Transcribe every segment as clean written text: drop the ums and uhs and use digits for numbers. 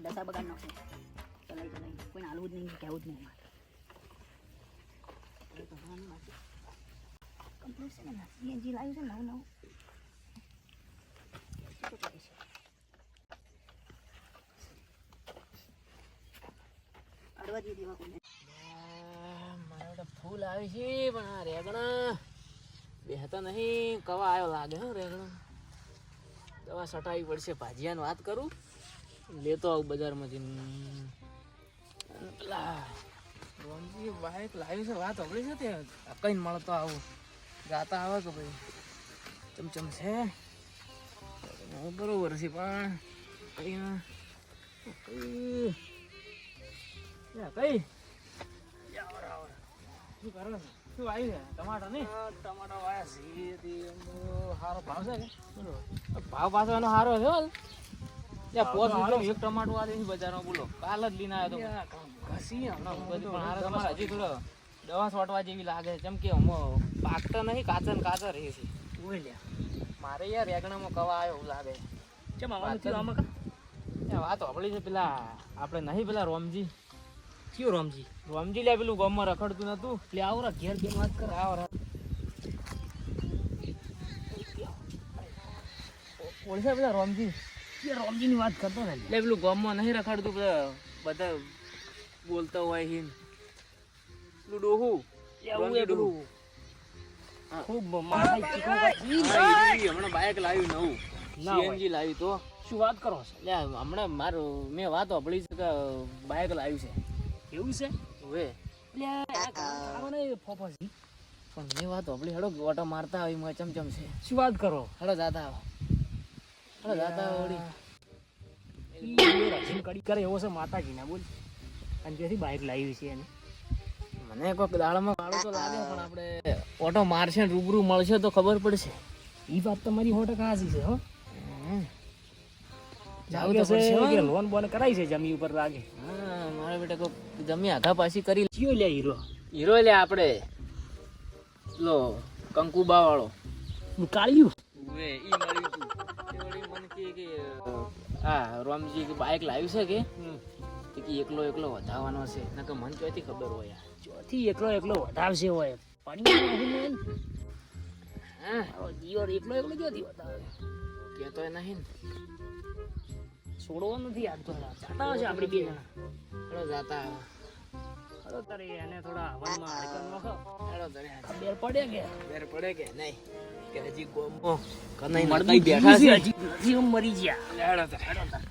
દશા બગાડ નાખશે. ચલાઈ કોઈને હાલવું જ નહીં, કહેવું જ નહીં મારે. કમ્પ્લીટ છે ને, સીએનજી લાવ્યું છે નવું. અડવા દે દેવા કોઈને. મારે તો ફૂલ આવી છે પણ આ રેગણા બેહતા નહીં. કવા આવ્યો લાગે હો રેગણો. દવા સટાવી પડશે. ભાજીયાની વાત કરું લેતો આવું બજારમાં જઈને. પેલા રોમજી બાઈક લાવી છે, વાત અવળી છે તે કઈ મળતો આવું ગાતા આવે કે ભાઈ ચમચમ છે બરોબર છે પણ કઈ કઈ શું કરો છો? શું આવ્યું છે? ટમાટા નહીં? ટમાટા વાયા છે. સારો ભાવ છે કે ભાવ પાછો એનો સારો છે. ત્યાં પોત એક ટમાટું આ બજારમાં બોલો કાલ જ લઈને આવ્યો તો. તમારે હજી થોડો દવા છોટવા જેવી લાગે છે. જેમ કે પાકતા નહીં, કાચા કાચા રહે છે. મારે યાર રેગણામાં કવા આવ્યો એવું લાગે. ચમ આવવાનું થયું આમાં કા? વાત સાંભળી છે પેલા આપણે નહીં પેલા રોમજી. કયો રોમજી? રોમજી લે પેલું ગામમાં રખડતું નતું. એટલે આવો રા ઘેર બેન વાત કર. આવો ઓળખે પેલા રોમજી? રોમજી ની વાત કરતો ને. એટલે પેલું ગામમાં નહીં રખડતું પેલા બધા બોલતા હોય હિન પેલું ડોહું પેલું ખૂબ હમણાં બાઇક લાવ્યું નવું સીએનજી લાવ્યું. તો શું વાત કરો છો? એટલે હમણાં મારું મેં વાત સાંભળી છે કે બાઇક લાવ્યું છે. એવું છે? હવે ફોફાસી પણ મેં વાત સાંભળી. હેડો ઓટો મારતા આવી માં ચમચમ છે. શું વાત કરો? હેડો જાતા આવો. હેડો જાતા વળી રજીન કડી કરે એવો છે માતાજી ના બોલ. અને જેથી બાઇક લાવી છે એને મને કોઈક દાળમાં કાળું તો લાગે પણ આપણે ઓટો મારશે ને રૂબરૂ મળશે તો ખબર પડશે. એ વાત તમારી 100% હાચી છે. હો જાવ તો પડશે. કે લોન બોન કરાઈ છે જમી ઉપર લાગે. હા મારા બેટા કોઈક જમી આઘા પાછી કરી. કયો લે હીરો? હીરો લે આપણે લો કંકુબા વાળો કાળિયું. વે ઈ મળ્યું તું. તે વળી મને કે આ રોમજી કે બાઇક લાવ્યું છે કે એકલો વધાવવાનો છે. નકર મન ચોથી ખબર હોય યાર. ચોથી એકલો વધાવશે હોય પડી નહીં. હા દિયોર એકલો જોથી વધાવે કેતો એ નહીં છોડવો નથી. આજ તો જાતા હશે આપણી બે જણા. હેડો જાતા હળો તારે એને થોડા હવામાં હડકન નખો. હેડો તને ખબર પડે કે બેર પડે કે નહીં કે હજી ગોમો કનઈ મળી બેઠા છે. હજી નથી મરી ગયા. હેડો તારે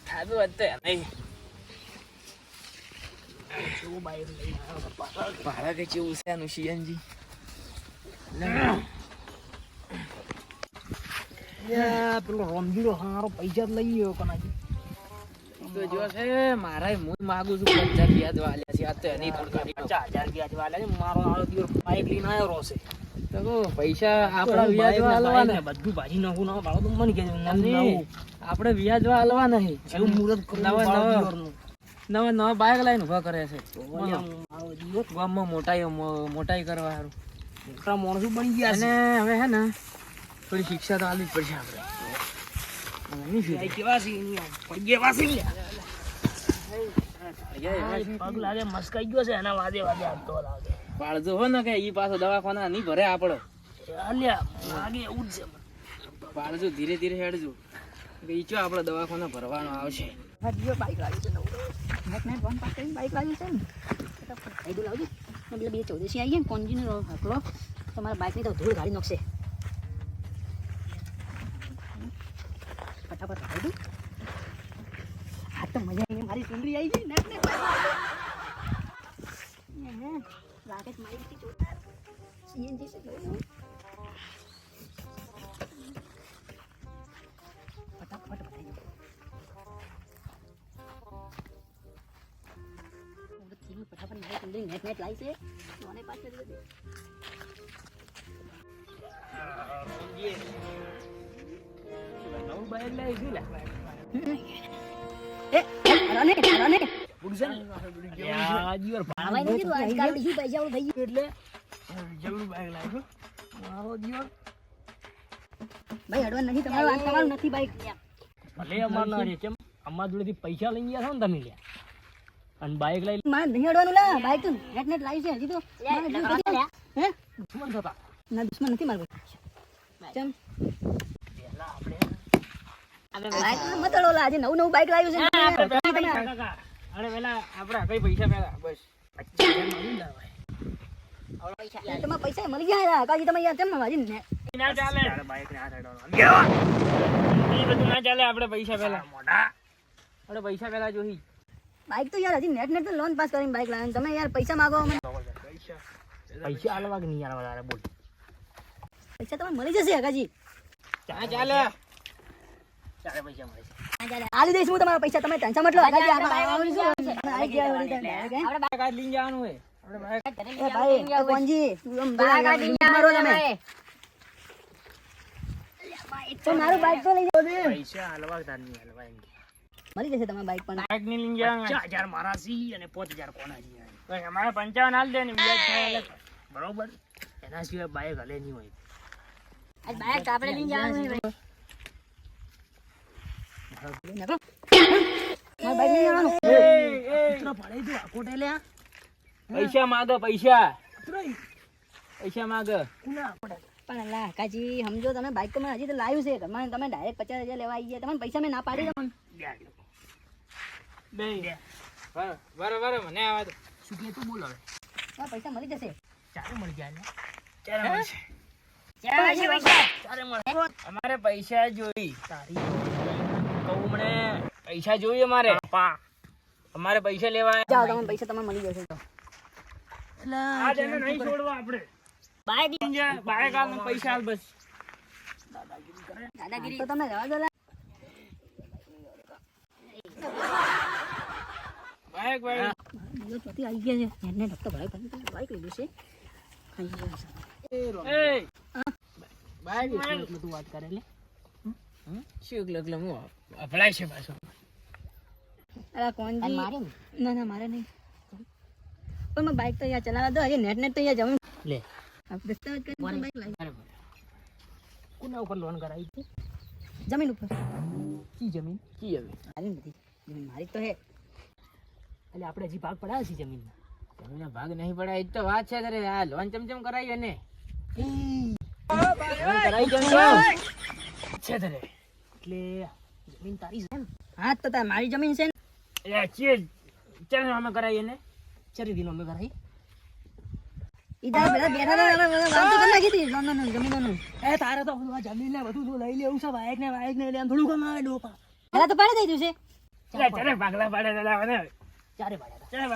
થાબે વધતે નહીં શું બાઈક લઈને આવ્યો પાછળ. ભાડા કે જેવું છે આનું સીએનજી. પેલો રોમજીડો હારો પૈસા જ લઈ ગયો કનાજી. તો જો છે મારા હું માગું છું 50 વ્યાજ વાલ્યા છે. આ તો એની થોડી 50,000 વ્યાજ વાળા છે. મારો આળો દિવસ બાઈક લઈને આવ્યો છે. તો પૈસા આપણા વ્યાજ વાળવા નહીં. બધું ભાજી નાખું ના બાળો તો મને કે આપણે વ્યાજ વાળવા નહીં. જેવું મુહૂર્ત નવા બાઇક લઈને ઉભા કરે છે. મારો દિવસ ગામમાં મોટાઈ કરવા સારું મોટા માણસો બની ગયા અને હવે હે ને થોડી શિક્ષા તો આલવી જ પડશે આપણે. છે. કેવા છે એની પડી ગયા છે પગ લાગે મસ્કાઈ ગયો છે એના વાદે આપતો લાગે. પાળજો હો ને કે ઈ પાછો દવાખાના નહીં ભરે આપણો. અલ્યા લાગે એવું જ છે. પાળજો ધીરે ધીરે હેડજો કે ઈ ચો આપણે દવાખાના ભરવાનો આવશે. બાઈક લાવી છે બાઈક લાવી છે ને ફાયદો લાવજો. એટલે 214 આવીએ ને કોન્જીનો હકલો તમારા બાઈકની તો ધૂળ ગાડી નાખશે. ફટાફટ આવી દઉં. આ તો મજા આવી મારી સુંદરી આવી ગઈ. રાકેશ મારી જોતા સીએનજી છે ફટાફટ બતાવી દઉં. ફટાફટ મારી સુંદરી નેટ લાવી છે. મને પાછળ નવું બાઈક લાવી છે લે. એ રાને બુડસન યાર જીવર ભાઈ નહીં તો આજકાલ બીજું પૈસા વાળું થઈ ગયું એટલે જબરું બાઈક લાવ્યો મારો જીવર. ભાઈ હડવા નથી તમારું નથી બાઈક ભલે અમાર ના રે કેમ અમારા જોડેથી પૈસા લઈ ગયા છો ને તમે લ્યા અને બાઇક લઈ મારે નહીં અડવાનું લા બાઈક તો નેટ લાવી છે હજી તો હે દુશ્મન થતા ના દુશ્મન નથી મારો ચમ પહેલા આપણે બાઈક મત અડો લા આજે નવું બાઈક લાવ્યું છે અરે પેલા આપડા કઈ પૈસા પેલા બસ 25,000 મળી જાય તમારા પૈસા મળી ગયા કાજી તમે યાર કેમ હજી ને ના ચાલે બાઈક ને હાથ અડાડવાનું એ બધું ના ચાલે આપણે પૈસા પેલા મોઢા આપણે પૈસા પેલા જોઈ બાઈક તો યાર હજી નેટ તો લોન પાસ કરીને બાઈક લાવ્યા તમે યાર પૈસા માંગો મને પૈસા આલવા કે નહીં યાર વધારે બોલ પૈસા તમને મળી જશે કાજી ક્યાં ચાલે ચાલે પૈસા મળે છે આલી દઈશ હું તમારા પૈસા તમે ટેન્શન મત લો કાજી આવી ગયા વળી આપણે બાઈક આજ લઈને જવાનું હોય આપણે બાઈક ભાઈ કોનજી તું મારો તમે તો મારું બાઈક તો લઈ જાઓ પૈસા હાલવા તાર નહીં હાલવા એમ મળી જશે તમારા બાઈક પણ બાઈક ની લઈને જવાનું 5000 મારા સી અને 5000 કોના જી ભાઈ અમારે 55 હાલ દે ને વ્યાજ થાય બરોબર એના સિવાય બાઈક હલે નહીં હોય આજ બાઈક આપણે લઈને જવાનું છે પૈસા માંગો પૈસા પૈસા માંગો પણ અલ્લા કાજી સમજો તમે બાઈક તો મેં હજી તો લાવ્યું છે ઘરમાં તમે ડાયરેક્ટ 50,000 લેવા આવી ગયા તમને પૈસા મેં ના પાડી દઉં બરાબર મને આવા દો શું કે તું બોલ હવે પૈસા મળી જશે ચારે મળી જાય ને ચારે મળશે ચારે મળે અમારે પૈસા જોઈ તારી કહું મને પૈસા જોઈએ અમારે અમારે પૈસા લેવા જાઓ તમે પૈસા તમને મળી જશે તો આ જને નહીં છોડવા આપણે બાઈક લઈને જા બાઈક આલ પૈસા આલ બસ દાદાગીરી તો તમે જવા દો લા બાઈક બાઈક દિવસ પતિ આવી ગયા છે એને ધક્કો ભાઈ બાઈક લીધું છે એ બાઈક એટલે તું વાત કરે લે શું એટલે હું અભળાય છે પાછો અલા કોનજી ના ના મારે નહીં પણ મેં બાઈક તો અહીંયા ચલાવવા દો હજી નેટ તો અહીંયા જવું લે આપણે દસ્તાવેજ કરીને બાઈક લાવી બરાબર કોના ઉપર લોન કરાવી છે જમીન ઉપર કી જમીન મારી નથી જમીન મારી તો હે એટલે આપણે હજી ભાગ પડાયા છે જમીનના જમીનના ભાગ નહીં પડાય તો વાત છે તારે આ લોન ચમચમ કરાવી ને કરાવી જમીન છે તારે એટલે જમીન તારી છે ને હા તો તાર મારી જમીન છે ને એ ચીજ ચાલ અમે કરાવીએ ને ચારી દિનો અમે કરાવી ઈધર બધા બેઠા હતા વાત તો કરી નાખી હતી લોનનું જમીનનું એ તારે તો બધું આ જમીન ને બધું તું લઈ લેવું છે બાઈક ને એટલે આમ થોડું કમ આવે ડોપા પેલા તો પાડી દીધું છે ચારે ભાગલા પાડે ચારે પાડ્યા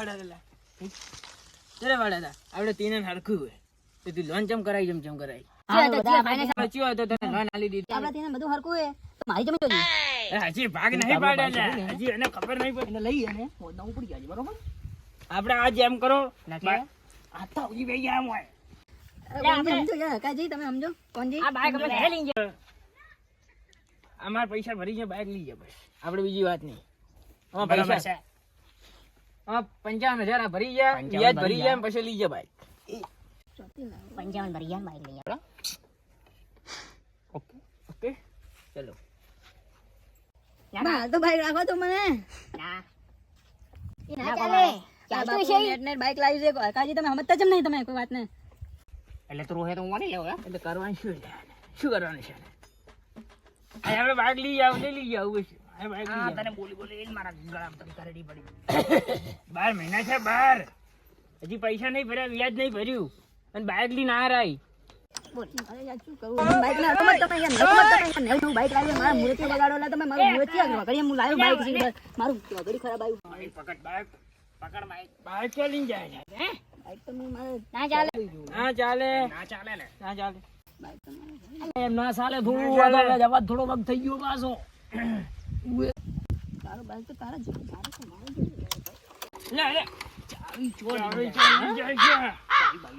આપણે તીને હરખું હોય તો તું લોન ચમ કરાવી ચમ કરાવી સાચી હોય તો તને લોન આલી દીધી આપડા ત્યાં બધું હરખું હે તો મારી જમીન તો દી હજી ભાગ નહીં પાડ્યા હજી એને ખબર નહીં પડી એને લઈ અને મોદા ઉપડી ગયા છે બરોબર આપણે આ જેમ કરો આ તો ઉજી ભાઈ આમ હોય સમજો યાર કાજી તમે સમજો કોનજી આ બાઈક અમે લઈ લઈએ અમાર પૈસા ભરી જાય બાઈક લઈ જાય બસ આપણે બીજી વાત નહીં પૈસા છે 55,000 ભરી જાય વ્યાજ ભરી જાય પછી લઈ જાય બાઈક 55 ભરી ગયા બાઈક લઈ ગયા ઓકે ઓકે ચલો ના તો બાઈક રાખો તો મને ના એ ના ચાલે ચાલતું છે નેટ બાઈક લાવી છે કાજી તમે સમજતા જ નહીં તમે કોઈ વાત ને એટલે તો રોહે તો હું વાળી લેવો એટલે કરવાનું શું છે શું કરવાનું છે આપણે બાઈક લઈ જાવ બસ તને બોલી મારા ગળામાં તને કરડી પડી 12 મહિના છે 12 હજી પૈસા નહીં ભર્યા વ્યાજ નહીં ભર્યું અને બાઈક લઈને આ રહી બોલ અરે યાર શું કરું બાઈક ના તમે તો યાર નવું બાઈક લાવ્યો મારા મુરતી બગાડો લા તમે મારું મુરતી વગડી હું લાવ્યો બાઈક છે મારું વગડી ખરાબ આવ્યું પકડ બાઈક બાઈક કે લઈને જાય હે બાઈક તો હું મારે ના ચાલે ને બાઈક તો એમ ના ચાલે થોડું જવા થોડો વખત થઈ ગયો પાછો તારો બાઈક તો તારા જ તારો તો મારો લે ચાવી ચોર જાય છે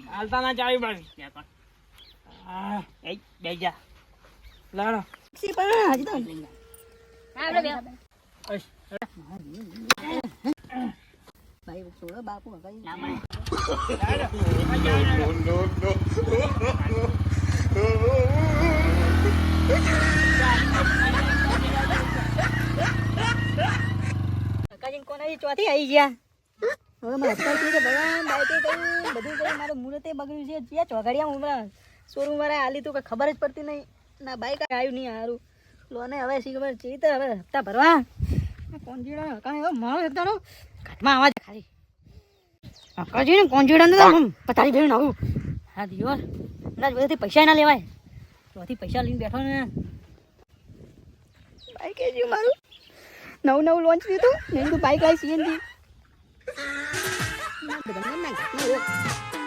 હાલતા ના ચાવી બાવી હા એ બેસ જા લાડો સી પણ હજી તો આપણે બે ભાઈ છોડો બાપુ હગાઈ ના મળે No. લાગીને કોને ચોથી આવી ગયા હવે મારે અત્યારે શું છે ભગવાન બાઈકે ગયું બધું ગયું મારું મુહૂર્તે બગડ્યું છે જ્યાં ચોઘડિયા હમણાં શોરૂમ વાળા હાલી તું કંઈ ખબર જ પડતી નહીં ના બાઈક આવ્યું નહીં સારું લોને હવે શી ખબર ચેવી તો હવે હપ્તા ભરવા કોંજીડા કાંઈ હવે મારો એકદાનો ઘાટમાં આવાજ ખાલી અકળજી ને કોંજીડા ને પતારી ભેરું આવું હા દિયોર ના જોડેથી પૈસા ના લેવાય તોથી પૈસા લઈને બેઠો ને બાઈક એ જ્યું મારું નવું લોન્ચ દીધું મેં કીધું બાઈક લાવી સીએનજી ના ઘાટમાં